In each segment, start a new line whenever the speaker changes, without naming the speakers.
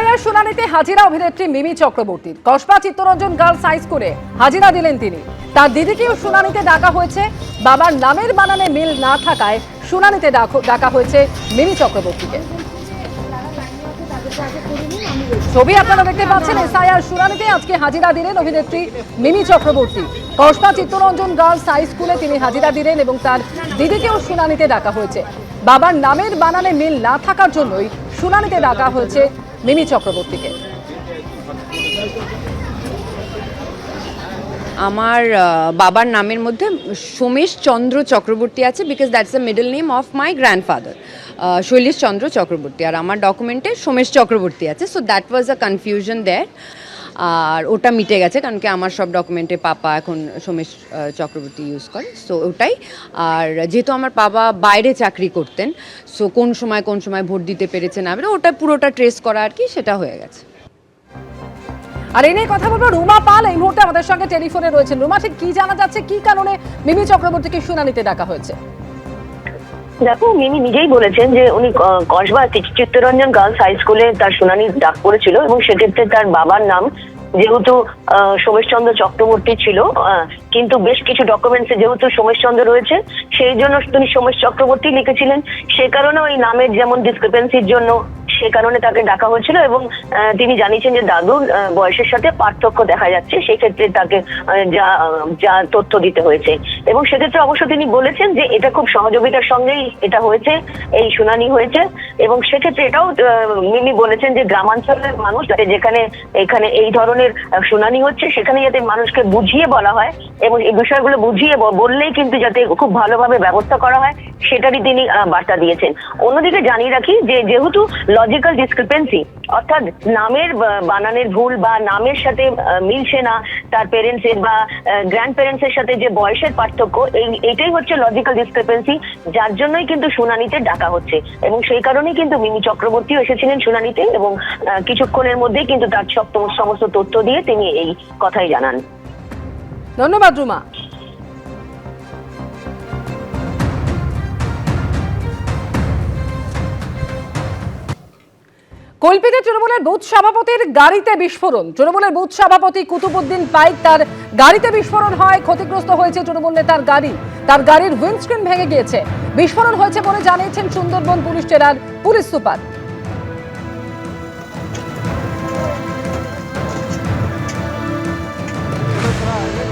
SIR শুনানিতে হাজিরা অভিনেত্রী মিমি চক্রবর্তীর। কসবা চিত্তরঞ্জন গার্লস হাই স্কুলে হাজিরা দিলেন তিনি। তার দিদিকেও শুনানিতে ডাকা হয়েছে। বাবার নামের বানানে মিল না থাকায় শুনানিতে ডাকা হয়েছে মিমি চক্রবর্তীকে। ছবি আপনারা দেখতে পাচ্ছেন। এসআইআর শুনানিতে আজকে হাজিরা দিলেন অভিনেত্রী মিমি চক্রবর্তী। কসবা চিত্তরঞ্জন গার্লস হাই স্কুলে তিনি হাজিরা দিলেন এবং তার দিদিকেও শুনানিতে ডাকা হয়েছে। বাবার নামের বানানে মিল না থাকার জন্যই শুনানিতে ডাকা হয়েছে মিমি চক্রবর্তীকে।
আমার বাবার নামের মধ্যে সোমেশ চন্দ্র চক্রবর্তী আছে, because that's the middle name of my grandfather Shailesh Chandra Chakraborty, আর আমার ডকুমেন্টে সোমেশ চক্রবর্তী আছে। So that was a confusion there, আর ওটা মিটে গেছে কারণ কি আমার সব ডকুমেন্টে পাপা এখন সোমেশ চক্রবর্তী ইউজ করে। সো ওটাই। আর যেহেতু আমার বাবা বাইরে চাকরি করতেন, সো কোন সময় ভোট দিতে পেরেছে না ওটা পুরোটা ট্রেস করা আর কি, সেটা হয়ে গেছে।
আর এই নিয়ে কথা বলবো রুমা পাল এই মুহূর্তে আমাদের সঙ্গে টেলিফোনে রয়েছেন। রুমা, ঠিক কি জানা যাচ্ছে, কি কারণে মিমি চক্রবর্তীকে শুনানিতে ডাকা হয়েছে?
দেখো, মিমি নিজেই বলেছেন যে উনি কসবা চিত্তরঞ্জন গার্লস হাই স্কুলে তার শুনানি ডাক করেছিল এবং সেক্ষেত্রে তার বাবার নাম যেহেতু সোমেশচন্দ্র চক্রবর্তী ছিল, কিন্তু বেশ কিছু ডকুমেন্টসে যেহেতু সোমেশচন্দ্র রয়েছে সেই জন্য তিনি সোমেশ চক্রবর্তী লিখেছিলেন। সে কারণে ওই নামের যেমন ডিসক্রিপেন্সির জন্য সে কারণে তাকে ডাকা হয়েছিল এবং তিনি জানিয়েছেন যে দাদুর বয়সের সাথে পার্থক্য দেখা যাচ্ছে, সেক্ষেত্রে তাকে যা তথ্য দিতে হয়েছে। এবং সেক্ষেত্রে অবশ্য তিনি বলেছেন যে এটা খুব সহযোগিতার সঙ্গেই এটা হয়েছে, এই শুনানি হয়েছে। এবং সেক্ষেত্রে এটাও মিমি বলেছেন যে গ্রামাঞ্চলের মানুষ যেখানে এখানে এই ধরনের শুনানি হচ্ছে সেখানে যাতে মানুষকে বুঝিয়ে বলা হয় এবং এই বিষয়গুলো বুঝিয়ে বললেই কিন্তু যাতে খুব ভালোভাবে ব্যবস্থা করা হয় সেটারই তিনি বার্তা দিয়েছেন। অন্যদিকে জানিয়ে রাখি যে যেহেতু লজিক্যাল ডিসক্রিপেন্সি অর্থাৎ নামের বানানের ভুল বা নামের সাথে মিলছে না তার প্যারেন্টসের বা গ্র্যান্ড প্যারেন্টসের সাথে যে বয়সের পার্থক্য, এইটাই হচ্ছে লজিক্যাল ডিসক্রিপেন্সি, যার জন্যই কিন্তু শুনানিতে ডাকা হচ্ছে। এবং সেই কারণেই কিন্তু মিমি চক্রবর্তীও এসেছিলেন শুনানিতে এবং কিছুক্ষণের মধ্যেই কিন্তু তার সমস্ত তথ্য দিয়ে তিনি এই কথাই জানান।
ধন্যবাদ রুমা। কল্পিতে তৃণমূলের বুথ সভাপতির গাড়িতে বিস্ফোরণ। তৃণমূলের বুথ সভাপতি কুতুবুদ্দিন পাইক তার গাড়িতে বিস্ফোরণ হয়, ক্ষতিগ্রস্ত হয়েছে তৃণমূল নেতার গাড়ি। তার গাড়ির উইন্ডস্ক্রিন ভেঙে গিয়েছে। বিস্ফোরণ হয়েছে বলে জানিয়েছেন সুন্দরবন পুলিশ জেলার পুলিশ সুপার।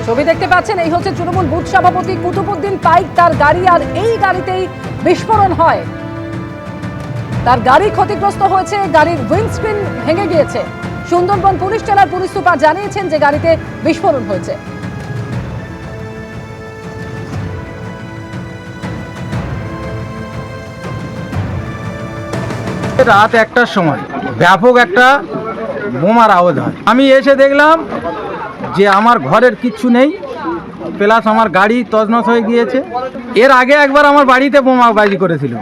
ছবি দেখতে পাচ্ছেন, এই হচ্ছে তৃণমূল বুথ সভাপতি কুতুবুদ্দিন পাইক তার গাড়ি, আর এই গাড়িতেই বিস্ফোরণ হয়। তার গাড়ি ক্ষতিগ্রস্ত হয়েছে, গাড়ির উইন্ডস্ক্রিন ভেঙে গিয়েছে। সুন্দরবন পুলিশ জেলার পুলিশ সুপার জানিয়েছেন যে গাড়িতে বিস্ফোরণ হয়েছে।
রাত 1টার সময় ব্যাপক একটা বোমার আওয়াজ হয়। আমি এসে দেখলাম যে আমার ঘরের কিচ্ছু নেই, প্লাস আমার গাড়ি তছনছ হয়ে গিয়েছে। এর আগে একবার আমার বাড়িতে বোমাবাজি করেছিল।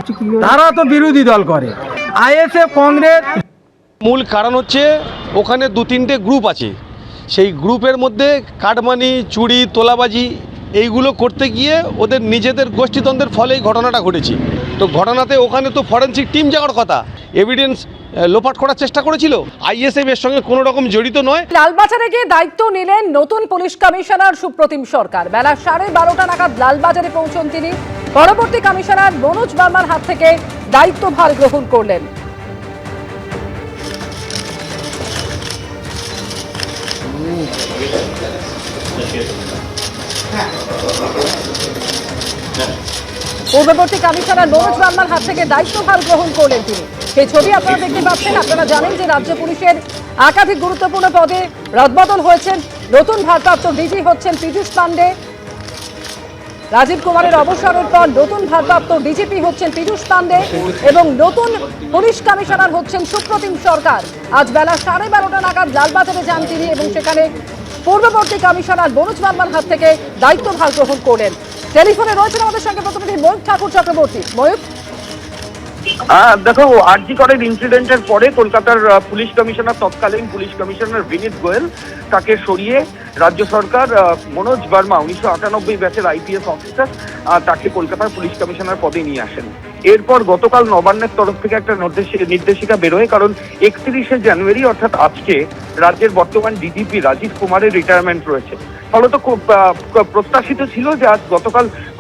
তারা তো বিরোধী দল করে, আইএসএফ, কংগ্রেস।
মূল কারণ হচ্ছে ওখানে 2-3টে গ্রুপ আছে, সেই গ্রুপের মধ্যে কাটমানি, চুরি, তোলাবাজি এইগুলো করতে গিয়ে ওদের নিজেদের গোষ্ঠীদ্বন্দ্বের ফলে এই ঘটনাটা ঘটেছে। তো ঘটনাতে ওখানে তো ফরেনসিক টিম যাওয়ার কথা, এভিডেন্স লোপাট করার চেষ্টা করেছিল। আইএসএফ এর সঙ্গে কোনো রকম জড়িত নয়।
লালবাজারে গিয়ে দায়িত্ব নিলেন নতুন পুলিশ কমিশনার সুপ্রতিম সরকার। বেলা 12:30 নাগাদ লালবাজারে পৌঁছন তিনি। পরবর্তী কমিশনার মনোজ বার্মার হাত থেকে দায়িত্বভার গ্রহণ করলেন। পূর্ববর্তী কমিশনার মনোজ বার্মার হাত থেকে দায়িত্বভার গ্রহণ করলেন তিনি। সেই ছবি আপনারা দেখতে পাচ্ছেন। আপনারা জানেন যে রাজ্য পুলিশের একাধিক গুরুত্বপূর্ণ পদে রদবদল হয়েছেন। নতুন ভারপ্রাপ্ত ডিজি হচ্ছেন পীযূষ পান্ডে। রাজীব কুমারের অবসরের পর নতুন ভারপ্রাপ্ত ডিজিপি হচ্ছেন পীযূষ পান্ডে এবং নতুন পুলিশ কমিশনার হচ্ছেন সুপ্রতিম সরকার। আজ বেলা 12:30 নাগাদ লালবাজারে যান তিনি এবং সেখানে পূর্ববর্তী কমিশনার মনোজ বার্মার হাত থেকে দায়িত্বভার গ্রহণ করলেন। টেলিফোনে রয়েছেন আমাদের সঙ্গে প্রতিনিধি ময়ূক ঠাকুর চক্রবর্তী। ময়ূক,
দেখো, আরজি করের ইনসিডেন্টের পরে কলকাতার পুলিশ কমিশনার, তৎকালীন পুলিশ কমিশনার বিনীত গোয়েল, তাকে সরিয়ে রাজ্য সরকার মনোজ বার্মা 1998 ব্যাচের আইপিএস অফিসার তাকে কলকাতার পুলিশ কমিশনার পদে নিয়ে আসেন। এরপর গতকাল নবান্নের তরফ থেকে একটা নির্দেশিকা বেরোয়, কারণ 31শে জানুয়ারি অর্থাৎ আজকে রাজ্যের বর্তমান ডিজিপি রাজীব কুমারের রিটায়ারমেন্ট রয়েছে। ফলত খুব প্রত্যাশিত ছিল যে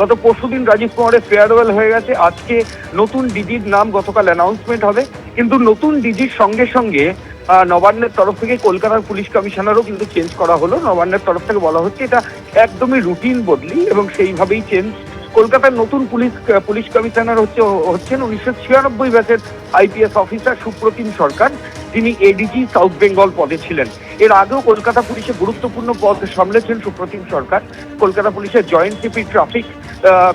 গত পরশুদিন রাজীব কুমারের ফেয়ারওয়েল হয়ে গেছে, আজকে নতুন ডিজির নাম গতকাল অ্যানাউন্সমেন্ট হবে। কিন্তু নতুন ডিজির সঙ্গে সঙ্গে নবান্নের তরফ থেকে কলকাতার পুলিশ কমিশনারও কিন্তু চেঞ্জ করা হলো। নবান্নের তরফ থেকে বলা হচ্ছে এটা একদমই রুটিন বদলি এবং সেইভাবেই চেঞ্জ। কলকাতার নতুন পুলিশ কমিশনার হচ্ছেন 1996 ব্যাচের আইপিএস অফিসার সুপ্রতিম সরকার, তিনি এডিজি সাউথ বেঙ্গল পদে ছিলেন। এর আগেও কলকাতা পুলিশে গুরুত্বপূর্ণ পদ সামলেছেন সুপ্রতিম সরকার। কলকাতা পুলিশের জয়েন্ট সিপি ট্রাফিক,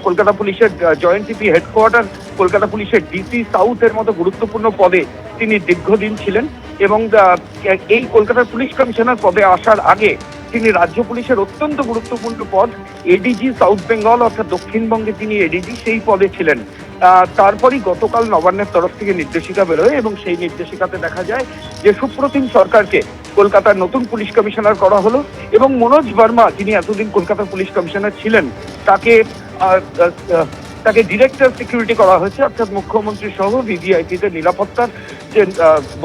কলকাতা পুলিশের জয়েন্ট সিপি হেডকোয়ার্টার, কলকাতা পুলিশের ডিসি সাউথের মতো গুরুত্বপূর্ণ পদে তিনি দীর্ঘদিন ছিলেন এবং এই কলকাতার পুলিশ কমিশনার পদে আসার আগে তিনি রাজ্য পুলিশের অত্যন্ত গুরুত্বপূর্ণ পদ এডিজি সাউথ বেঙ্গল অর্থাৎ দক্ষিণবঙ্গে তিনি এডিজি সেই পদে ছিলেন। তারপরই গতকাল নবান্নের তরফ থেকে নির্দেশিকা বেরোয় এবং সেই নির্দেশিকাতে দেখা যায় যে সুপ্রতিম সরকারকে কলকাতার নতুন পুলিশ কমিশনার করা হলো এবং মনোজ ভার্মা, যিনি এতদিন কলকাতার পুলিশ কমিশনার ছিলেন, তাকে ডিরেক্টর সিকিউরিটি করা হয়েছে, অর্থাৎ মুখ্যমন্ত্রী সহ ভিভিআইপিতে নিরাপত্তার যে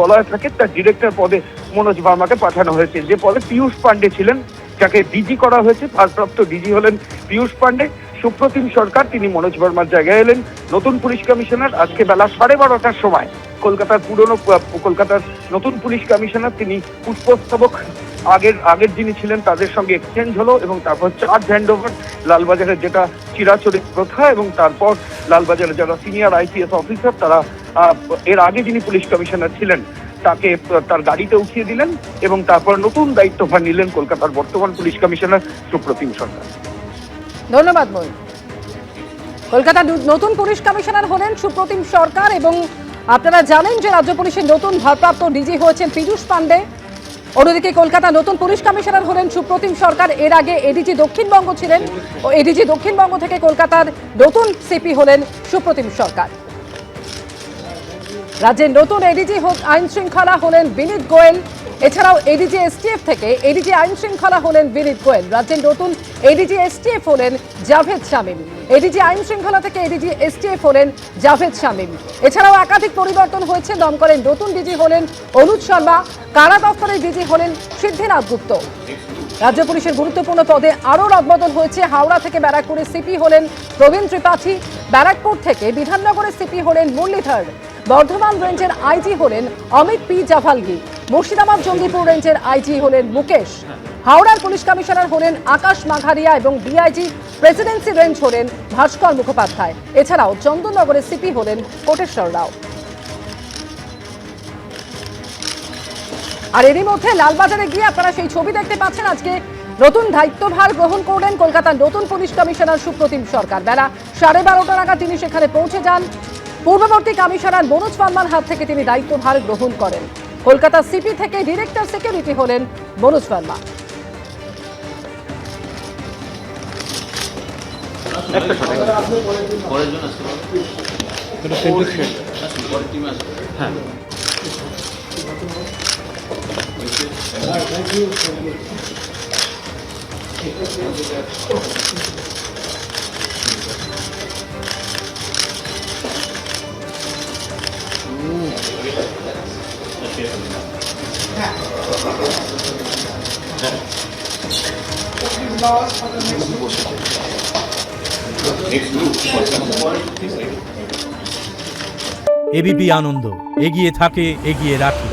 বলয় থাকে তার ডিরেক্টর পদে মনোজ ভার্মাকে পাঠানো হয়েছে। যে পদে পীযূষ পান্ডে ছিলেন, যাকে ডিজি করা হয়েছে, ভারপ্রাপ্ত ডিজি হলেন পীযূষ পান্ডে। সুপ্রতিম সরকার তিনি মনোজ ভার্মার জায়গায় এলেন নতুন পুলিশ কমিশনার। আজকে বেলা 12:30টার সময় কলকাতার নতুন পুলিশ কমিশনার তিনি পুষ্পস্তবক আগের যিনি ছিলেন তাদের সঙ্গে এক্সচেঞ্জ হলো এবং তারপর চার্জ হ্যান্ডওভার, লালবাজারের যেটা চিরাচরিত প্রথা, এবং তারপর লালবাজারের যারা সিনিয়র আইপিএস অফিসার তারা এর আগে যিনি পুলিশ কমিশনার ছিলেন তাকে তার গাড়িতে উঠিয়ে দিলেন এবং তারপর নতুন দায়িত্বভার নিলেন কলকাতার বর্তমান পুলিশ কমিশনার সুপ্রতিম সরকার।
ধন্যবাদ ময়ূর। কলকাতার নতুন পুলিশ কমিশনার হলেন সুপ্রতিম সরকার এবং আপনারা জানেন যে রাজ্য পুলিশের নতুন ভারপ্রাপ্ত ডিজি হয়েছেন পীযূষ পান্ডে। অন্যদিকে কলকাতা নতুন পুলিশ কমিশনার হলেন সুপ্রতিম সরকার। এর আগে এডিজি দক্ষিণবঙ্গ ছিলেন ও এডিজি দক্ষিণবঙ্গ থেকে কলকাতার নতুন সিপি হলেন সুপ্রতিম সরকার। রাজ্যের নতুন এডিজি আইন শৃঙ্খলা হলেন বিনীত গোয়েল। এছাড়াও এডিজি এসটিএফ থেকে এডিজি আইন শৃঙ্খলা হলেন বিনীত গোয়েল। রাজ্যের নতুন এডিজি এসটিএফ হলেন জাভেদ শামীম। এডিজি আইন শৃঙ্খলা থেকে এডিজি এসটিএফ হলেন জাভেদ শামীম। এছাড়াও একাধিক পরিবর্তন হয়েছে। দমকলের নতুন ডিজি হলেন অনুজ শর্মা। কারা দফতরের ডিজি হলেন সিদ্ধিনাথ গুপ্ত। রাজ্য পুলিশের গুরুত্বপূর্ণ পদে আরও রদবদল হয়েছে। হাওড়া থেকে ব্যারাকপুরের সিপি হলেন প্রবীণ ত্রিপাঠী। ব্যারাকপুর থেকে বিধাননগরের সিপি হলেন মুরলীধর। বর্ধমান রেঞ্জের আইজি হলেন অমিত পি জাভালগি। মুর্শিদাবাদ জঙ্গিপুর রেঞ্জের আইজি হলেন মুকেশ। হাওড়ার পুলিশ কমিশনার হলেন আকাশ মাঘারিয়া এবং ডিআইজি প্রেসিডেন্সি রেঞ্জ হলেন ভাস্কর মুখোপাধ্যায়। এছাড়াও চন্দননগরের সিপি হলেন কোটেশ্বর রাও। আর এরই মধ্যে লালবাজারে গিয়ে আপনারা সেই ছবি দেখতে পাচ্ছেন। আজকে নতুন দায়িত্বভার গ্রহণ করলেন কলকাতার নতুন পুলিশ কমিশনার সুপ্রতিম সরকার। বেলা 12:30 নাগাদ তিনি সেখানে পৌঁছে যান। পূর্ববর্তী কমিশনার মনোজ ভার্মার হাত থেকে তিনি দায়িত্বভার গ্রহণ করেন। কলকাতা সিপি থেকে ডিরেক্টর সিকিউরিটি হলেন মনোজ ভার্মা।
এবিপি আনন্দ এগিয়ে থাকে, এগিয়ে রাখে।